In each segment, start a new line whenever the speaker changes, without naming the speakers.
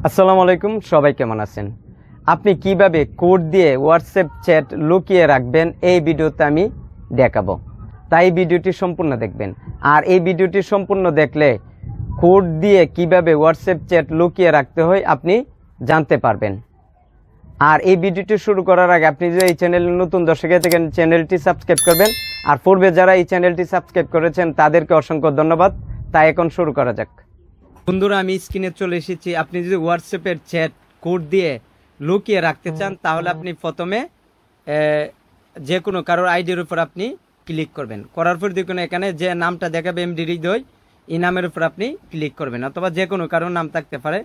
আসসালামু আলাইকুম, সবাই কেমন আছেন? আপনি কিভাবে কোড দিয়ে হোয়াটসঅ্যাপ চ্যাট লুকিয়ে রাখবেন এই ভিডিওতে আমি দেখাবো। তাই ভিডিওটি সম্পূর্ণ দেখবেন। আর এই ভিডিওটি সম্পূর্ণ দেখলে কোড দিয়ে কিভাবে হোয়াটসঅ্যাপ চ্যাট লুকিয়ে রাখতে হয় আপনি জানতে পারবেন। আর এই ভিডিওটি শুরু করার আগে আপনি যদি এই চ্যানেলে নতুন দর্শক হয়ে থাকেন চ্যানেলটি সাবস্ক্রাইব করবেন। আর পূর্বে যারা এই চ্যানেলটি সাবস্ক্রাইব করেছেন তাদেরকে অসংখ্য ধন্যবাদ। তাই এখন শুরু করা যাক। বন্ধুরা, আমি স্ক্রিনে চলে এসেছি। আপনি যদি হোয়াটসঅ্যাপের চ্যাট কোড দিয়ে লুকিয়ে রাখতে চান তাহলে আপনি প্রথমে যে কোনো কারোর আইডির উপর আপনি ক্লিক করবেন। করার পর দেখুন এখানে যে নামটা দেখাবে এমডি হৃদয়, এই নামের উপর আপনি ক্লিক করবেন, অথবা যে কোনো কারোর নাম থাকতে পারে।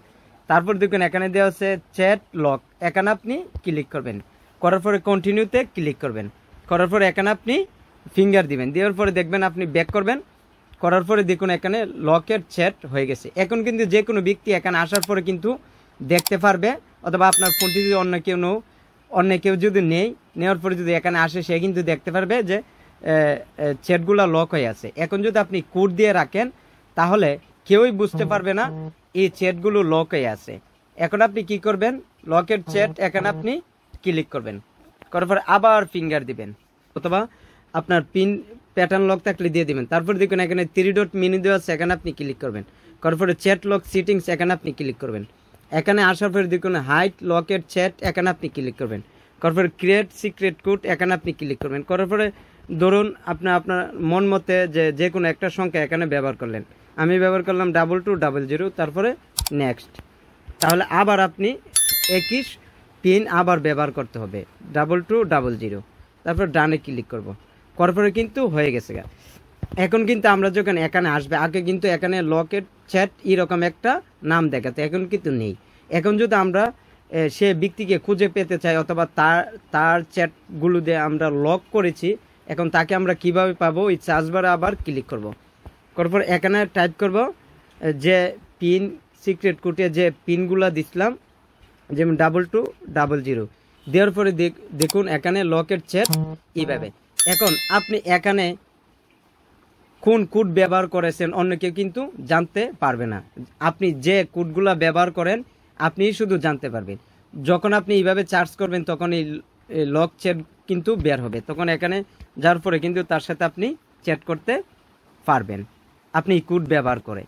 তারপর দেখুন এখানে দেওয়া হচ্ছে চ্যাট লক, এখানে আপনি ক্লিক করবেন। করার পরে কন্টিনিউতে ক্লিক করবেন। করার পরে এখানে আপনি ফিঙ্গার দিবেন। দেওয়ার পরে দেখবেন আপনি ব্যাক করবেন। করার পরে দেখুন এখানে লকের চ্যাট হয়ে গেছে। এখন কিন্তু যে কোনো ব্যক্তি এখানে আসার পরে কিন্তু দেখতে পারবে, অথবা আপনার ফোনটি যদি অন্য কেউ যদি নেওয়ার পরে যদি এখানে আসে সে কিন্তু দেখতে পারবে যে চ্যাটগুলো লক হয়ে আছে। এখন যদি আপনি কোড দিয়ে রাখেন তাহলে কেউই বুঝতে পারবে না এই চ্যাটগুলো লক হয়ে আছে। এখন আপনি কি করবেন, লকের চ্যাট এখানে আপনি ক্লিক করবেন। করার পরে আবার ফিঙ্গার দিবেন, অথবা আপনার পিন প্যাটার্ন লক থাকলে দিয়ে দিবেন। তারপর দেখুন এখানে 3 ডট মেনু দেওয়া আছে, এখানে আপনি ক্লিক করবেন। করার পরে চ্যাট লক সেটিংস এখানে আপনি ক্লিক করবেন। এখানে আসার পরে দেখুন হাইট লকের চ্যাট এখানে আপনি ক্লিক করবেন। করার পরে ক্রিয়েট সিক্রেট কোড এখানে আপনি ক্লিক করবেন। করার পরে ধরুন আপনার মন মতে যে কোনো একটা সংখ্যা এখানে ব্যবহার করলেন। আমি ব্যবহার করলাম 2200, তারপরে নেক্সট। তাহলে আবার আপনি একই পিন আবার ব্যবহার করতে হবে 2200, তারপর ডানে ক্লিক করব। করার পরে কিন্তু হয়ে গেছে। এখন কিন্তু আমরা যখন এখানে আসবে, আগে কিন্তু এখানে লকের চ্যাট এরকম একটা নাম দেখাতে, এখন কিন্তু নেই। এখন যদি আমরা সে ব্যক্তিকে খুঁজে পেতে চাই, অথবা তার চ্যাটগুলো দিয়ে আমরা লক করেছি, এখন তাকে আমরা কিভাবে পাবো, এই সার্চ বারে আবার ক্লিক করব। করার পর এখানে টাইপ করব যে পিন সিক্রেট কোডে যে পিনগুলো দিছিলাম, যেমন 2200 দেওয়ার পরে দেখুন এখানে লকের চ্যাট এইভাবে। এখন আপনি এখানে কোন কোড ব্যবহার করেছেন অন্য কেউ কিন্তু জানতে পারবে না। আপনি যে কোডগুলো ব্যবহার করেন আপনি শুধু জানতে পারবেন। যখন আপনি এইভাবে চার্জ করবেন তখন এই লক চ্যাট কিন্তু বের হবে, তখন এখানে যাওয়ার পরে কিন্তু তার সাথে আপনি চ্যাট করতে পারবেন আপনি এই কোড ব্যবহার করে।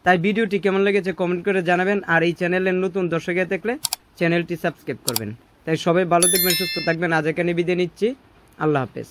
তাই ভিডিওটি কেমন লেগেছে কমেন্ট করে জানাবেন। আর এই চ্যানেলের নতুন দর্শক হয়ে থাকলে চ্যানেলটি সাবস্ক্রাইব করবেন। তাই সবাই ভালো থাকবেন, সুস্থ থাকবেন। আজ এখানে বিদায় নিচ্ছি। আল্লাহ হাফেজ।